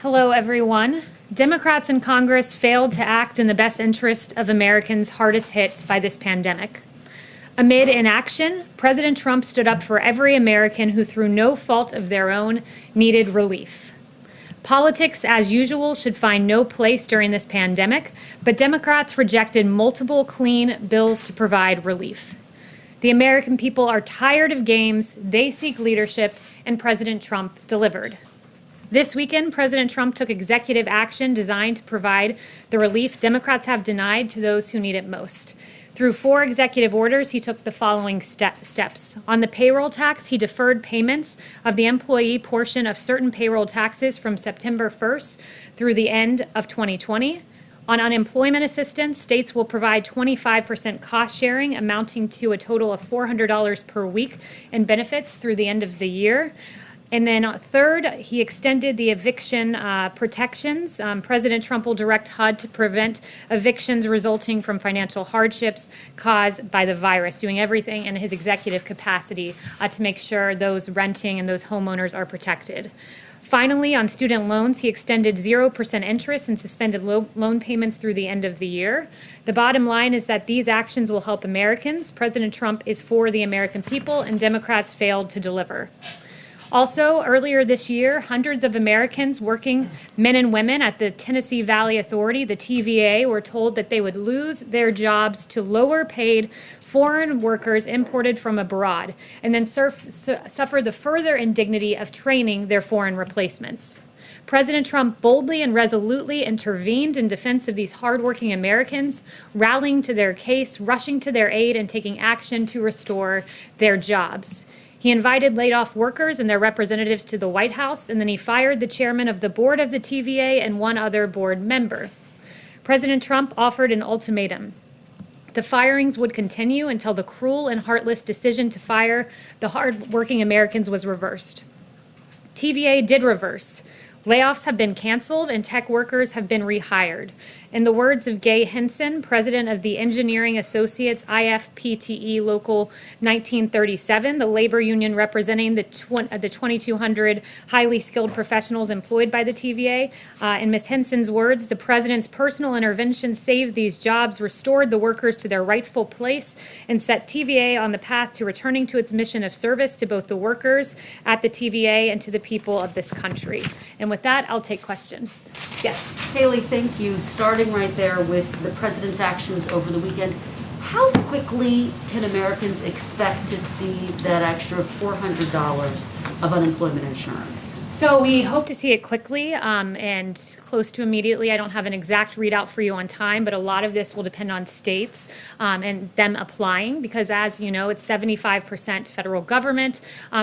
Hello, everyone. Democrats in Congress failed to act in the best interest of Americans hardest hit by this pandemic. Amid inaction, President Trump stood up for every American who, through no fault of their own, needed relief. Politics, as usual, should find no place during this pandemic, but Democrats rejected multiple clean bills to provide relief. The American people are tired of games, they seek leadership, and President Trump delivered. This weekend, President Trump took executive action designed to provide the relief Democrats have denied to those who need it most. Through 4 executive orders, he took the following steps. On the payroll tax, he deferred payments of the employee portion of certain payroll taxes from September 1st through the end of 2020. On unemployment assistance, states will provide 25% cost sharing, amounting to a total of $400 per week in benefits through the end of the year. And then third, he extended the eviction protections. President Trump will direct HUD to prevent evictions resulting from financial hardships caused by the virus, doing everything in his executive capacity to make sure those renting and those homeowners are protected. Finally, on student loans, he extended 0% interest and suspended loan payments through the end of the year. The bottom line is that these actions will help Americans. President Trump is for the American people, and Democrats failed to deliver. Also, earlier this year, hundreds of Americans, working men and women at the Tennessee Valley Authority, the TVA, were told that they would lose their jobs to lower paid foreign workers imported from abroad, and then suffer the further indignity of training their foreign replacements. President Trump boldly and resolutely intervened in defense of these hardworking Americans, rallying to their case, rushing to their aid, and taking action to restore their jobs. He invited laid-off workers and their representatives to the White House, and then he fired the chairman of the board of the TVA and one other board member. President Trump offered an ultimatum. The firings would continue until the cruel and heartless decision to fire the hard-working Americans was reversed. TVA did reverse. Layoffs have been canceled and tech workers have been rehired. In the words of Gay Henson, president of the Engineering Associates IFPTE Local 1937, the labor union representing the 2,200 highly skilled professionals employed by the TVA. In Ms. Henson's words, the president's personal intervention saved these jobs, restored the workers to their rightful place, and set TVA on the path to returning to its mission of service to both the workers at the TVA and to the people of this country. And with that, I'll take questions. Yes. Kayleigh, thank you. Starting right there with the president's actions over the weekend, how quickly can Americans expect to see that extra $400 of unemployment insurance? So we hope to see it quickly and close to immediately. I don't have an exact readout for you on time, but a lot of this will depend on states and them applying, because as you know, it's 75% federal government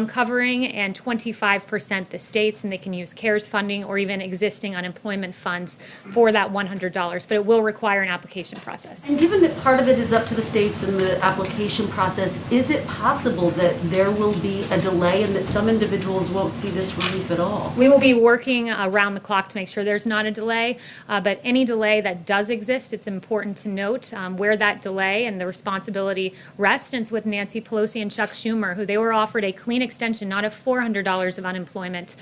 covering and 25% the states, and they can use CARES funding or even existing unemployment funds for that $100, but it will require an application process. And given that part of it is up to the states in the application process, is it possible that there will be a delay and that some individuals won't see this relief at all? We will be working around the clock to make sure there's not a delay, but any delay that does exist, it's important to note where that delay and the responsibility rests. And it's with Nancy Pelosi and Chuck Schumer, who they were offered a clean extension, not of $400 of unemployment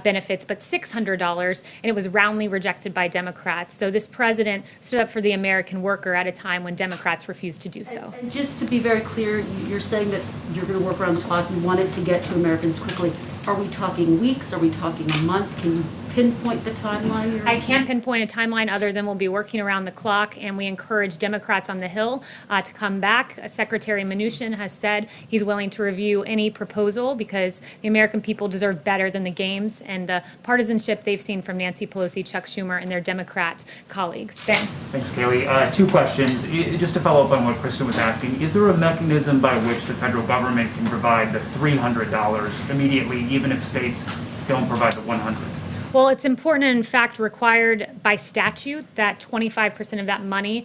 benefits, but $600, and it was roundly rejected by Democrats. So this president stood up for the American worker at a time when Democrats refused to do so. And just to be very clear, you're saying that you're going to work around the clock. You want it to get to Americans quickly. Are we talking weeks? Are we talking a month? Can you pinpoint the timeline? I can't pinpoint a timeline other than we'll be working around the clock, and we encourage Democrats on the Hill to come back. Secretary Mnuchin has said he's willing to review any proposal because the American people deserve better than the games and the partisanship they've seen from Nancy Pelosi, Chuck Schumer, and their Democrat colleagues. Ben. Thanks, Kayleigh. 2 questions. Just to follow up on what Kristen was asking, is there a mechanism by which the federal government can provide the $300 immediately, even if states don't provide the $100? Well, it's important and in fact required by statute that 25% of that money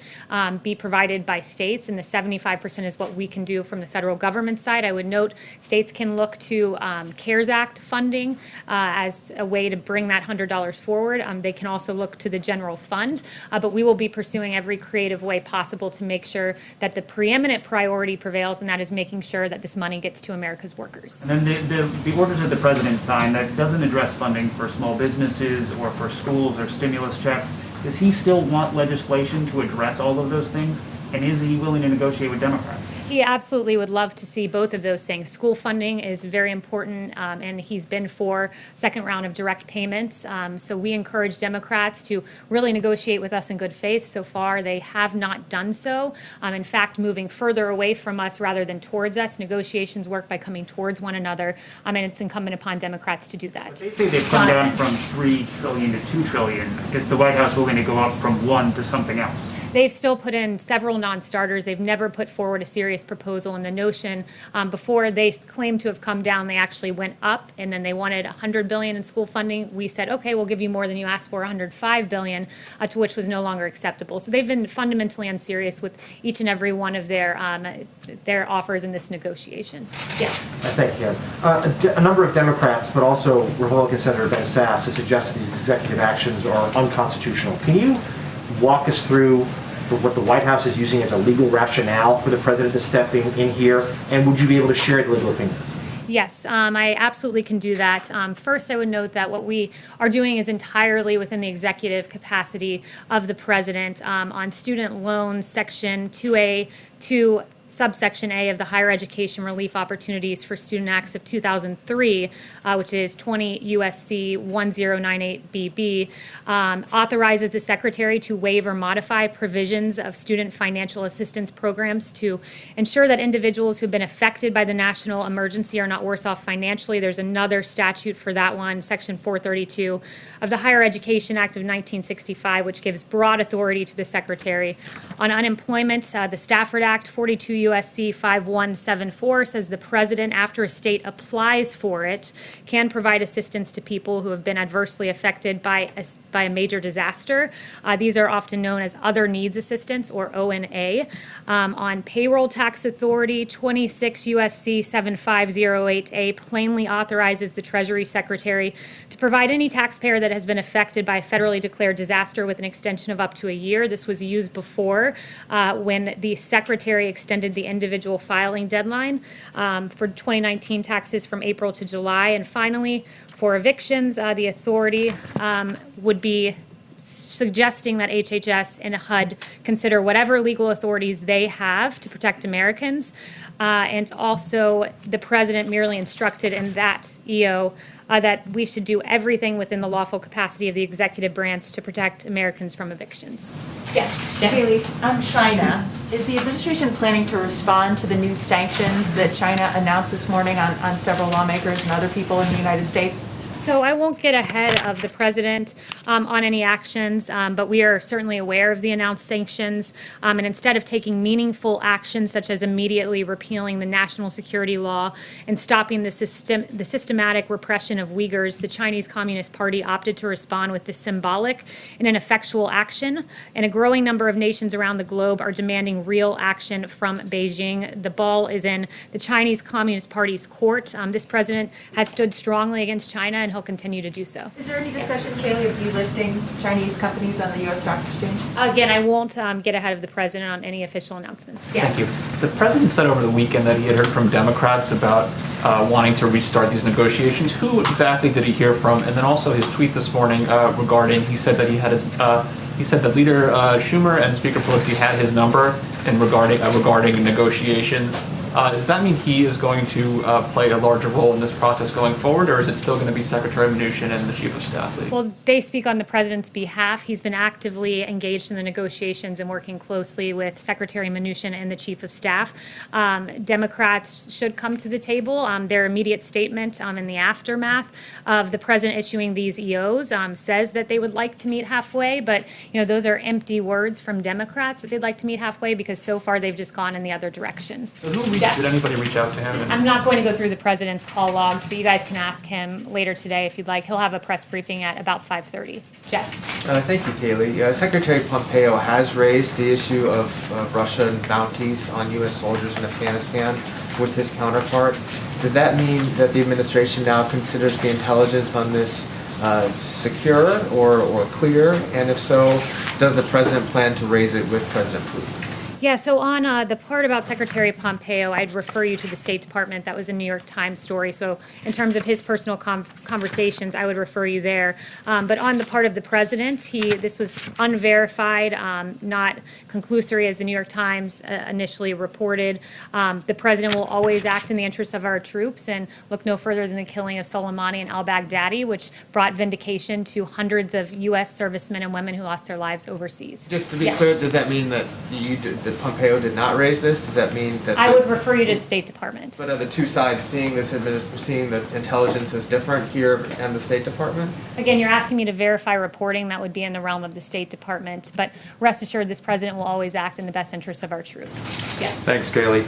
be provided by states, and the 75% is what we can do from the federal government side. I would note states can look to CARES Act funding as a way to bring that $100 forward. They can also look to the general fund, but we will be pursuing every creative way possible to make sure that the preeminent priority prevails, and that is making sure that this money gets to America's workers. And then the orders that the president signed, that doesn't address funding for small business businesses or for schools or stimulus checks. Does he still want legislation to address all of those things? And is he willing to negotiate with Democrats? He absolutely would love to see both of those things. School funding is very important, and he's been for second round of direct payments. So we encourage Democrats to really negotiate with us in good faith. So far, they have not done so. In fact, moving further away from us rather than towards us. Negotiations work by coming towards one another, and it's incumbent upon Democrats to do that. They say they've come down from $3 trillion to $2 trillion. Is the White House willing to go up from one to something else? They've still put in several non-starters. They've never put forward a serious proposal. And the notion, before they claimed to have come down, they actually went up, and then they wanted $100 billion in school funding. We said, okay, we'll give you more than you asked for, $105 billion, to which was no longer acceptable. So they've been fundamentally unserious with each and every one of their offers in this negotiation. Yes. Thank you. A number of Democrats, but also Republican Senator Ben Sasse, have suggested these executive actions are unconstitutional. Can you walk us through what the White House is using as a legal rationale for the president to step in here, and would you be able to share the legal opinions? Yes, I absolutely can do that. First, I would note that what we are doing is entirely within the executive capacity of the president. On student loans, Section 2A, 2 subsection A of the Higher Education Relief Opportunities for Student Acts of 2003, which is 20 USC 1098BB, authorizes the Secretary to waive or modify provisions of student financial assistance programs to ensure that individuals who've been affected by the national emergency are not worse off financially. There's another statute for that one, Section 432 of the Higher Education Act of 1965, which gives broad authority to the Secretary. On unemployment, the Stafford Act, 42 USC 5174 says the president, after a state applies for it, can provide assistance to people who have been adversely affected by a major disaster. These are often known as other needs assistance, or ONA. On payroll tax authority, 26 USC 7508A plainly authorizes the Treasury Secretary to provide any taxpayer that has been affected by a federally declared disaster with an extension of up to a year. This was used before when the Secretary extended the individual filing deadline for 2019 taxes from April to July. And finally, for evictions, the authority would be suggesting that HHS and HUD consider whatever legal authorities they have to protect Americans. And also, the president merely instructed in that EO that we should do everything within the lawful capacity of the executive branch to protect Americans from evictions. Yes, Kayleigh, on China, is the administration planning to respond to the new sanctions that China announced this morning on several lawmakers and other people in the United States? So I won't get ahead of the president on any actions, but we are certainly aware of the announced sanctions. And instead of taking meaningful actions, such as immediately repealing the national security law and stopping the systematic repression of Uyghurs, the Chinese Communist Party opted to respond with this symbolic and ineffectual action. And a growing number of nations around the globe are demanding real action from Beijing. The ball is in the Chinese Communist Party's court. This president has stood strongly against China, and he'll continue to do so. Is there any discussion, Kayleigh, of delisting Chinese companies on the U.S. Stock Exchange? Again, I won't get ahead of the president on any official announcements. Yes. Thank you. The president said over the weekend that he had heard from Democrats about wanting to restart these negotiations. Who exactly did he hear from? And then also his tweet this morning regarding, he said that he said that Leader Schumer and Speaker Pelosi had his number in regarding negotiations. Does that mean he is going to play a larger role in this process going forward, or is it still going to be Secretary Mnuchin and the Chief of Staff? Well, they speak on the president's behalf. He's been actively engaged in the negotiations and working closely with Secretary Mnuchin and the Chief of Staff. Democrats should come to the table. Their immediate statement in the aftermath of the president issuing these EOs says that they would like to meet halfway, but those are empty words from Democrats that they'd like to meet halfway, because so far they've just gone in the other direction. So did anybody reach out to him? I'm not going to go through the president's call logs, but you guys can ask him later today if you'd like. He'll have a press briefing at about 5:30. Jeff. Thank you, Kayleigh. Secretary Pompeo has raised the issue of Russian bounties on U.S. soldiers in Afghanistan with his counterpart. Does that mean that the administration now considers the intelligence on this secure or clear? And if so, does the president plan to raise it with President Putin? Yeah, so on the part about Secretary Pompeo, I'd refer you to the State Department. That was a New York Times story. So in terms of his personal conversations, I would refer you there. But on the part of the president, this was unverified, not conclusory as the New York Times initially reported. The president will always act in the interests of our troops and look no further than the killing of Soleimani and al-Baghdadi, which brought vindication to hundreds of U.S. servicemen and women who lost their lives overseas. Just to be Yes. clear, does that mean that that Pompeo did not raise this? Does that mean that? I would refer you to the State Department. But are the two sides seeing seeing the intelligence as different here and the State Department? Again, you're asking me to verify reporting. That would be in the realm of the State Department. But rest assured, this president will always act in the best interests of our troops. Yes. Thanks, Kayleigh.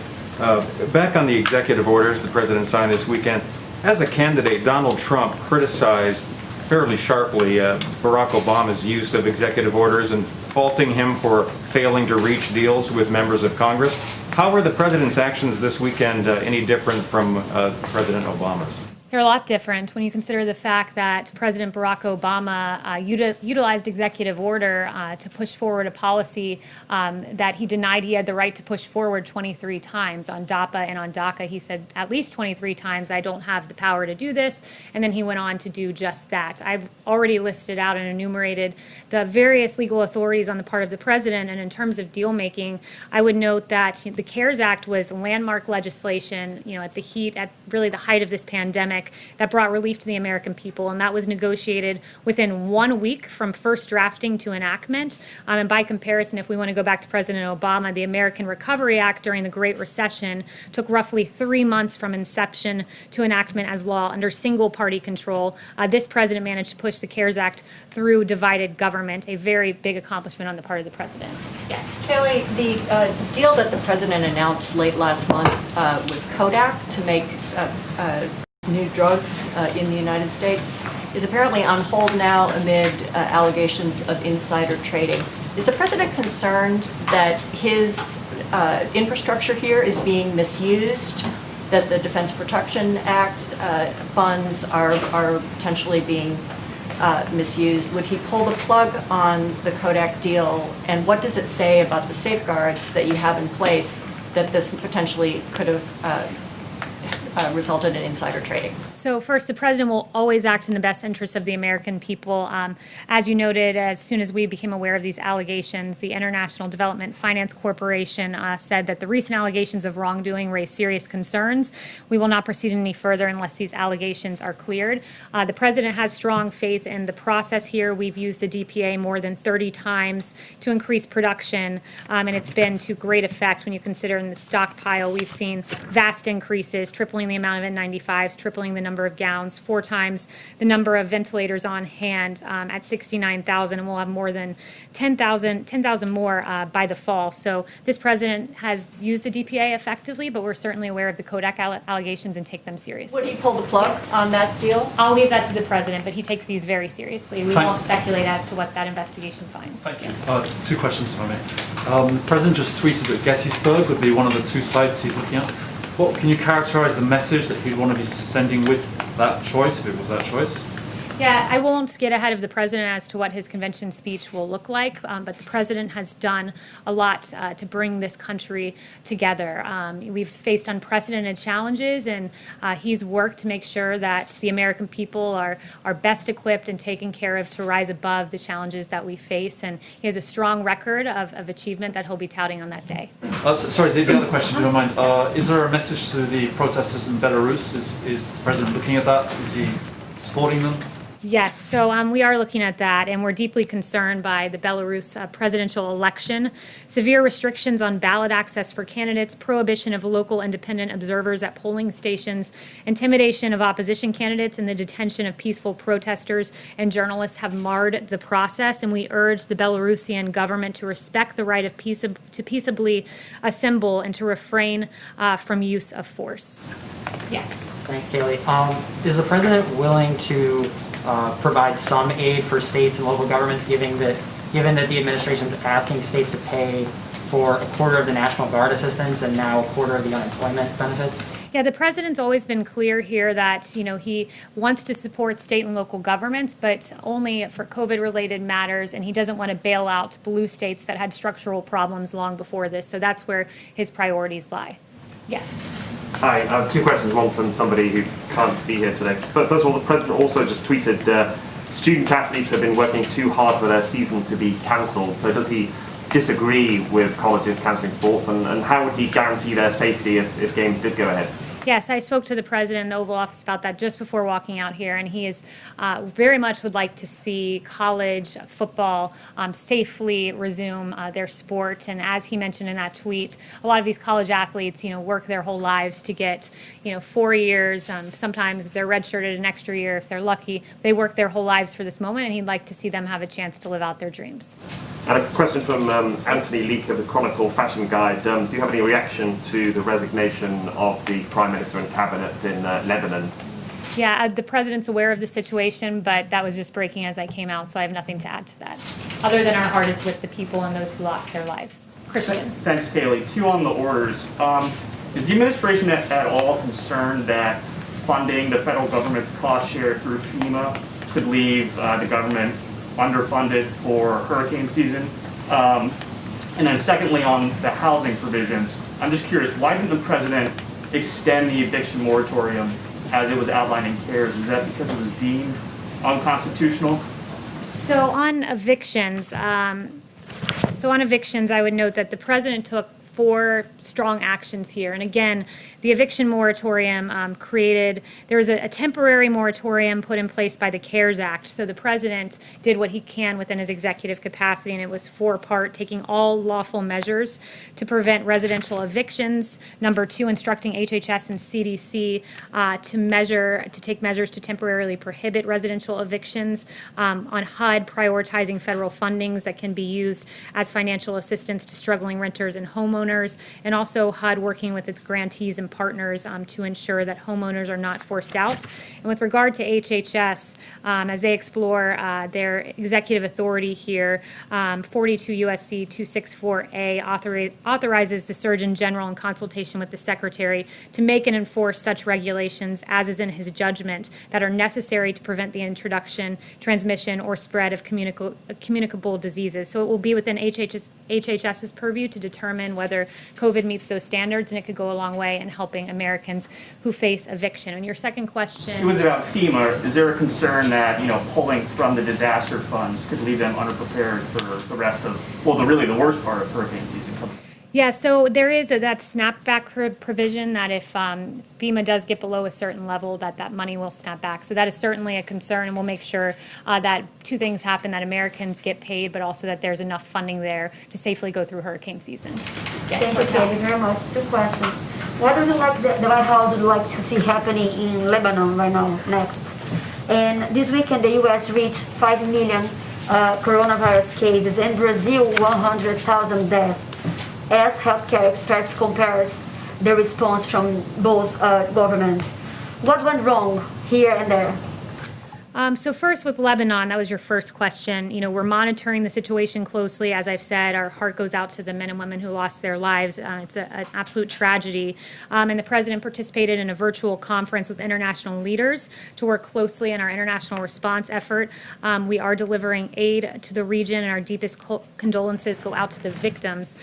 Back on the executive orders the president signed this weekend, as a candidate, Donald Trump criticized fairly sharply Barack Obama's use of executive orders and faulting him for failing to reach deals with members of Congress. How were the president's actions this weekend any different from President Obama's? They're a lot different when you consider the fact that President Barack Obama utilized executive order to push forward a policy that he denied he had the right to push forward 23 times on DAPA and on DACA. He said at least 23 times, I don't have the power to do this, and then he went on to do just that. I've already listed out and enumerated the various legal authorities on the part of the president, and in terms of deal making, I would note that the CARES Act was landmark legislation, at really the height of this pandemic, that brought relief to the American people, and that was negotiated within 1 week from first drafting to enactment. And by comparison, if we want to go back to President Obama, the American Recovery Act during the Great Recession took roughly 3 months from inception to enactment as law under single-party control. This president managed to push the CARES Act through divided government, a very big accomplishment on the part of the president. Yes. Kayleigh, the deal that the president announced late last month with Kodak to make new drugs in the United States is apparently on hold now amid allegations of insider trading. Is the president concerned that his infrastructure here is being misused, that the Defense Production Act funds are potentially being misused? Would he pull the plug on the Kodak deal? And what does it say about the safeguards that you have in place that this potentially could have resulted in insider trading? So first, the president will always act in the best interests of the American people. As you noted, as soon as we became aware of these allegations, the International Development Finance Corporation said that the recent allegations of wrongdoing raise serious concerns. We will not proceed any further unless these allegations are cleared. The president has strong faith in the process here. We've used the DPA more than 30 times to increase production, and it's been to great effect when you consider in the stockpile. We've seen vast increases, tripling the amount of N95s, tripling the number of gowns, 4 times the number of ventilators on hand at 69,000, and we'll have more than 10,000 more by the fall. So this president has used the DPA effectively, but we're certainly aware of the Kodak allegations and take them seriously. Would he pull the plug on that deal? I'll leave that to the president, but he takes these very seriously. We won't speculate as to what that investigation finds. Thank you. Yes. 2 questions, if I may. The president just tweeted that Gettysburg would be one of the 2 sites he's looking at. What can you characterize the message that he'd want to be sending with that choice, if it was that choice? Yeah, I won't get ahead of the president as to what his convention speech will look like, but the president has done a lot to bring this country together. We've faced unprecedented challenges, and he's worked to make sure that the American people are best equipped and taken care of to rise above the challenges that we face, and he has a strong record of achievement that he'll be touting on that day. Sorry, the other question, if you don't mind. Is there a message to the protesters in Belarus? Is the president looking at that? Is he supporting them? Yes, so we are looking at that, and we're deeply concerned by the Belarus presidential election. Severe restrictions on ballot access for candidates, prohibition of local independent observers at polling stations, intimidation of opposition candidates, and the detention of peaceful protesters and journalists have marred the process, and we urge the Belarusian government to respect the right of to peaceably assemble and to refrain from use of force. Yes. Thanks, Kayleigh. Is the president willing to provide some aid for states and local governments, given that the administration is asking states to pay for a quarter of the National Guard assistance and now a quarter of the unemployment benefits? Yeah, the president's always been clear here that, he wants to support state and local governments, but only for COVID-related matters, and he doesn't want to bail out blue states that had structural problems long before this. So that's where his priorities lie. Yes. Hi, I have two questions, one from somebody who can't be here today. But first of all, the president also just tweeted student athletes have been working too hard for their season to be cancelled. So does he disagree with colleges cancelling sports, and how would he guarantee their safety if games did go ahead? Yes, I spoke to the president in the Oval Office about that just before walking out here, and he is very much would like to see college football safely resume their sport. And as he mentioned in that tweet, a lot of these college athletes, work their whole lives to get, 4 years. Sometimes if they're redshirted an extra year, if they're lucky, they work their whole lives for this moment, and he'd like to see them have a chance to live out their dreams. And a question from Anthony Leake of the Chronicle Fashion Guide. Do you have any reaction to the resignation of the Prime Minister and Cabinet in Lebanon? Yeah, the president's aware of the situation, but that was just breaking as I came out, so I have nothing to add to that, other than our heart is with the people and those who lost their lives. Christian. Thanks, Kayleigh. Two on the orders. Is the administration at all concerned that funding the federal government's cost share through FEMA could leave the government underfunded for hurricane season? And then secondly, on the housing provisions, I'm just curious, why didn't the president extend the eviction moratorium as it was outlined in CARES? Was that because it was deemed unconstitutional? So on evictions, I would note that the president took 4 strong actions here. And again, the eviction moratorium there was a temporary moratorium put in place by the CARES Act. So the president did what he can within his executive capacity, and it was 4-part, taking all lawful measures to prevent residential evictions. Number 2, instructing HHS and CDC to take measures to temporarily prohibit residential evictions. On HUD, prioritizing federal fundings that can be used as financial assistance to struggling renters and homeowners, and also HUD working with its grantees and partners to ensure that homeowners are not forced out. And with regard to HHS, as they explore their executive authority here, 42 U.S.C. 264A authorizes the Surgeon General in consultation with the Secretary to make and enforce such regulations as is in his judgment that are necessary to prevent the introduction, transmission, or spread of communicable diseases. So it will be within HHS's purview to determine whether COVID meets those standards, and it could go a long way in helping Americans who face eviction. And your second question? It was about FEMA. Is there a concern that, pulling from the disaster funds could leave them underprepared for the rest of, the worst part of hurricane season coming? Yeah, so there is that snapback provision that if FEMA does get below a certain level, that money will snap back. So that is certainly a concern, and we'll make sure that 2 things happen, that Americans get paid, but also that there's enough funding there to safely go through hurricane season. Yes, Thank you, Kayleigh, very much. 2 questions. What would you like the White House would like to see happening in Lebanon right now, next? And this weekend, the U.S. reached 5 million coronavirus cases, and Brazil 100,000 deaths, as healthcare experts compares the response from both governments. What went wrong here and there? So first with Lebanon, that was your first question. We're monitoring the situation closely. As I've said, our heart goes out to the men and women who lost their lives. It's an absolute tragedy. And the president participated in a virtual conference with international leaders to work closely in our international response effort. We are delivering aid to the region, and our deepest condolences go out to the victims.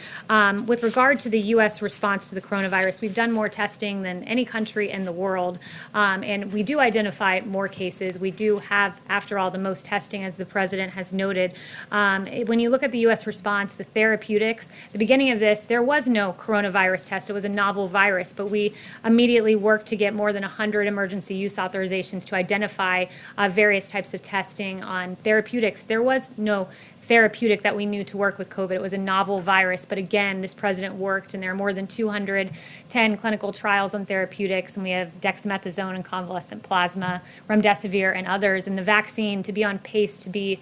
With regard to the U.S. response to the coronavirus, we've done more testing than any country in the world. And we do identify more cases. We do have, after all, the most testing, as the president has noted. When you look at the U.S. response, the therapeutics, the beginning of this, there was no coronavirus test. It was a novel virus, but we immediately worked to get more than 100 emergency use authorizations to identify various types of testing on therapeutics. There was no therapeutic that we knew to work with COVID. It was a novel virus, but again, this president worked, and there are more than 210 clinical trials on therapeutics, and we have dexamethasone and convalescent plasma, remdesivir, and others, and the vaccine to be on pace to be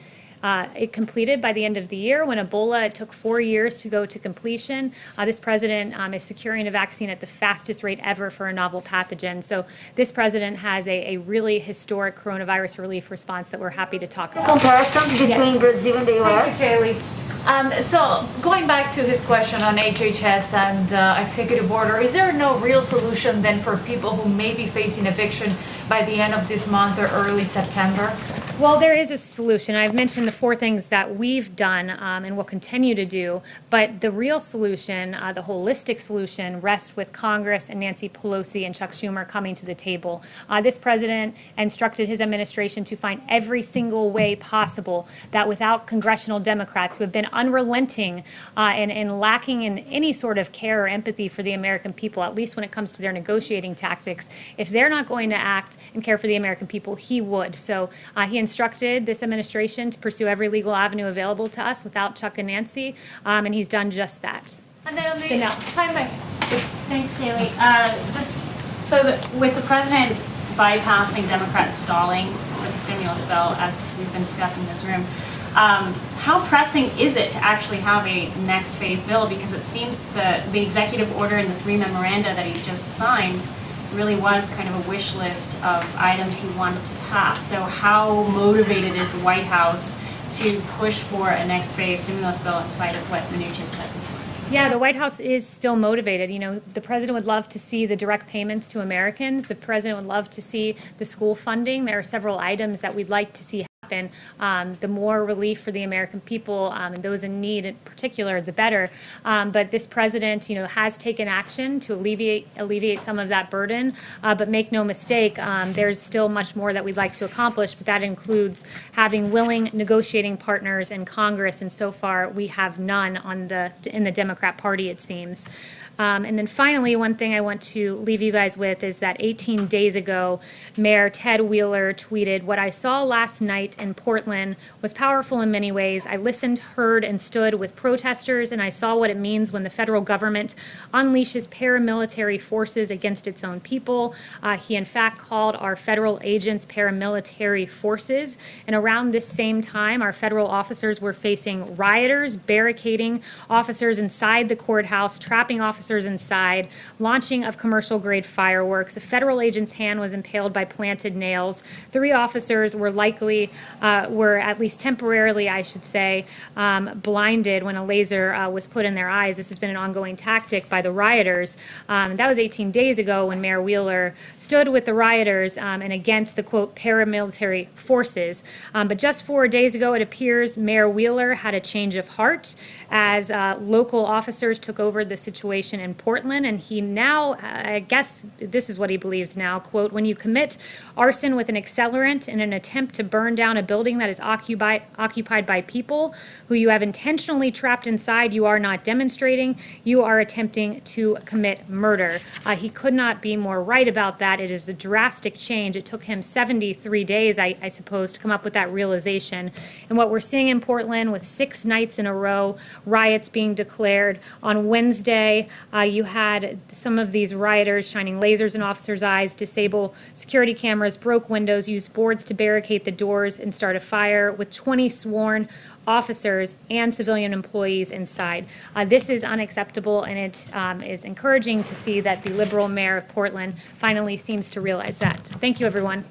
completed by the end of the year. When Ebola, it took 4 years to go to completion. This president is securing a vaccine at the fastest rate ever for a novel pathogen. So this president has a really historic coronavirus relief response that we're happy to talk about. Comparisons between Brazil and the U.S.? Thank you, Kayleigh. So going back to his question on HHS and executive order, is there no real solution then for people who may be facing eviction by the end of this month or early September? Well, there is a solution. I've mentioned the 4 things that we've done and will continue to do, but the real solution, the holistic solution, rests with Congress and Nancy Pelosi and Chuck Schumer coming to the table. This president instructed his administration to find every single way possible that without congressional Democrats who have been unrelenting and lacking in any sort of care or empathy for the American people, at least when it comes to their negotiating tactics, if they're not going to act and care for the American people, he would. So he instructed this administration to pursue every legal avenue available to us without Chuck and Nancy, and he's done just that. And then on the Chanel. Thanks, Kayleigh. With the president bypassing Democrats stalling with the stimulus bill, as we've been discussing in this room, how pressing is it to actually have a next phase bill? Because it seems that the executive order and the 3 memoranda that he just signed really was kind of a wish list of items he wanted to pass. So how motivated is the White House to push for a next phase stimulus bill in spite of what Mnuchin said this morning? Yeah, the White House is still motivated. You know, the president would love to see the direct payments to Americans. The president would love to see the school funding. There are several items that we'd like to see happen. The more relief for the American people and those in need in particular, the better. But this president, you know, has taken action to alleviate some of that burden. But make no mistake, there's still much more that we'd like to accomplish. But that includes having willing negotiating partners in Congress, and so far we have none in the Democrat Party, it seems. And then finally, one thing I want to leave you guys with is that 18 days ago, Mayor Ted Wheeler tweeted, "What I saw last night in Portland was powerful in many ways. I listened, heard, and stood with protesters, and I saw what it means when the federal government unleashes paramilitary forces against its own people." He, in fact, called our federal agents paramilitary forces. And around this same time, our federal officers were facing rioters, barricading officers inside the courthouse, trapping officers inside, launching of commercial-grade fireworks. A federal agent's hand was impaled by planted nails. 3 officers were were at least temporarily, I should say, blinded when a laser was put in their eyes. This has been an ongoing tactic by the rioters. That was 18 days ago when Mayor Wheeler stood with the rioters and against the, quote, paramilitary forces. But just 4 days ago, it appears Mayor Wheeler had a change of heart as local officers took over the situation in Portland, and he now, I guess this is what he believes now, quote, "When you commit arson with an accelerant in an attempt to burn down a building that is occupied by people who you have intentionally trapped inside, you are not demonstrating, you are attempting to commit murder." He could not be more right about that. It is a drastic change. It took him 73 days, I suppose, to come up with that realization. And what we're seeing in Portland with 6 nights in a row, riots being declared. On Wednesday, you had some of these rioters shining lasers in officers' eyes, disable security cameras, broke windows, used boards to barricade the doors, and start a fire with 20 sworn officers and civilian employees inside. This is unacceptable, and it is encouraging to see that the liberal mayor of Portland finally seems to realize that. Thank you, everyone.